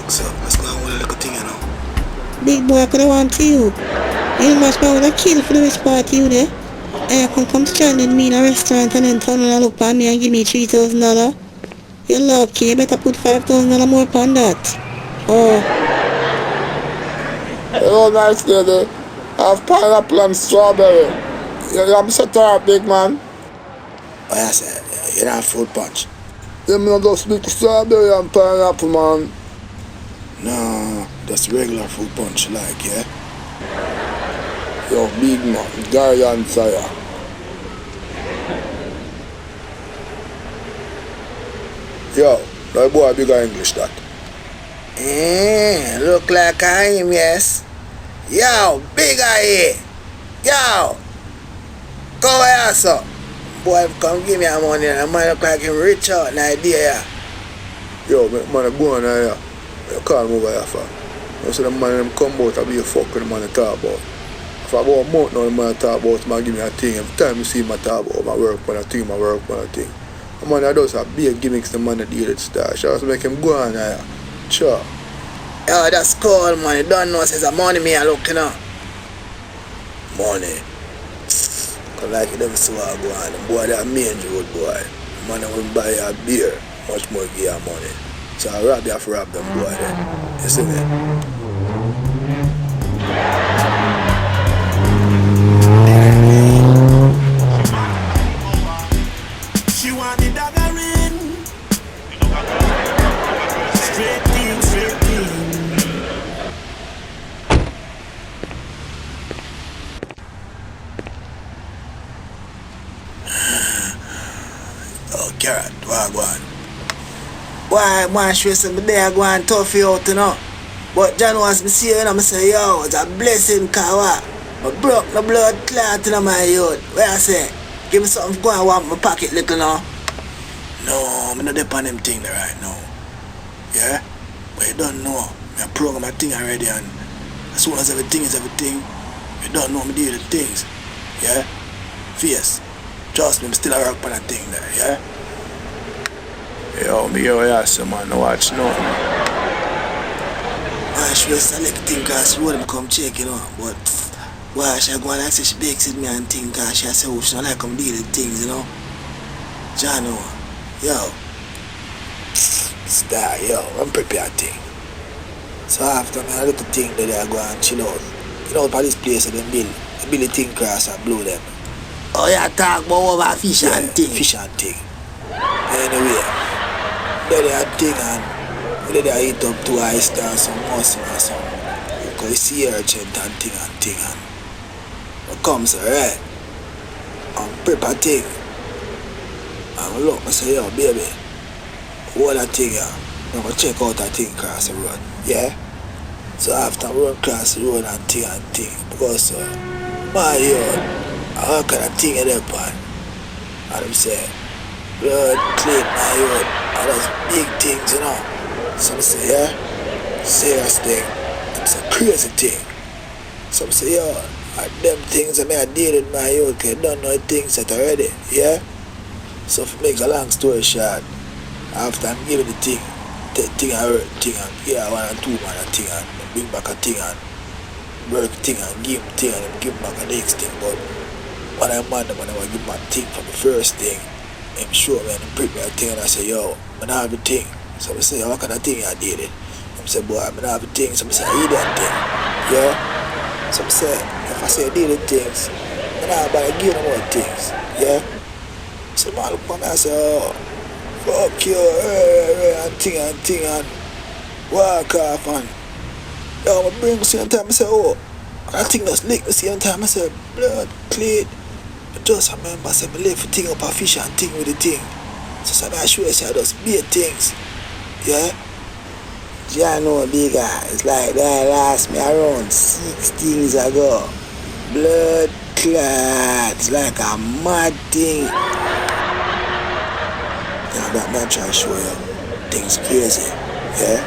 So, let's go on with a little thing, you know. Big boy, I could have want to you. You must know what I kill for the rich part you there. I come stranded me in a restaurant and then turn around look at me and give me $3,000. You lucky, you better put $5,000 more upon that. Oh. Hello, nice lady. I have pineapple and strawberry. I'm so tired, big man. Oh, I said, you don't have fruit punch. You mean just big strawberry and pineapple, man? No, that's regular fruit punch, like, yeah? Yo, big man, Gary and Saya. Yo, that boy bigger English that. Look like I am, yes. Yo, bigger here. Yo, go here, so. Boy, come give me a money and I might look like him rich out an idea, yeah. Yo, man, go on here. You can't move here, fam. You see the man them come out and be a fuck with the man they talk about. If I go a month now, the man talk about, man give me a thing. Every time you see him talk about, my work on a thing, my work on a thing. The man that does have big gimmicks, the man that deal with stars. Just make him go on here. Sure. Yo, that's cool, man. You don't know, says the money me I look, you know. Money. Cause like you never see what I go on. The boy that main road boy. The man that will buy you a beer, much more give you money. So I rob you have to rob them boy then. You see me? She want the dagger in. Straight in, straight in. Oh, carrot, what I go on? Boy, man, sure some day I go and tough you out, you know. But John wants me see you, and I say, yo, it's a blessing, cause what? I broke the blood clot in my youth. Where I say, give me something to go and want my pocket little now. No, I'm not depend on them thing there right now. Yeah? But you don't know. I program my thing already, and as soon as everything is everything, you don't know me do the things. Yeah? Fierce. Trust me, I'm still a rock on that thing there, yeah? Yo, me yo ass, man, no watch no. I should select thing cause she wouldn't come check, you know. But why she go and say she bakes with me and thing cause she say oh she don't like come deal with things, you know. Jano, yo. Star, yo, I'm prepared thing. So after me a little thing that I go and chill out. You know for this place that them build the thing cross and blow them. Oh yeah, talk about over fish and thing. Fish and thing. Anyway. Then they had thing and they eat up 2 oysters and some mussel or something. Because you see urchin and thing and what comes alright. I'm prepare thing. And I look, I say, yo baby, hold that thing here. I'm gonna check out that thing across the road. Yeah? So after I run across the road and thing, because my yard, I work at a thing at that point. And them say, blood clean my yard. And that's big things, you know. Some say, yeah, serious thing. It's a crazy thing. Some say, yo, them things I deal with my youth, cause don't know the things that already, yeah? So if it makes a long story short, after I'm giving the thing, the thing I hurt, thing and yeah, 1 and 2 man a thing and bring back a thing and work thing and give him thing and then give back a next thing. But when I'm mad, when I give my thing from the first thing, I'm sure when I print me a thing and I say, yo, I don't have a thing. So I say, what kind of thing I did it? I say, boy, I don't have a thing. So I say, I eat that thing. Yeah? So I say, if I say I did the things, I don't have to give them more things. Yeah? So I look at me and say, oh, fuck you, and thing and walk off and yo, I bring the same time I say, oh, I think that's lick the same time I say, blood, clean. I just remember I said, I left the thing up a fish and thing with the thing. So I sure I say I just be things. Yeah? Yeah, no, bigger. It's like that last me around 6 things ago. Blood clot. It's like a mad thing. Yeah, that man try to show you things crazy. Yeah?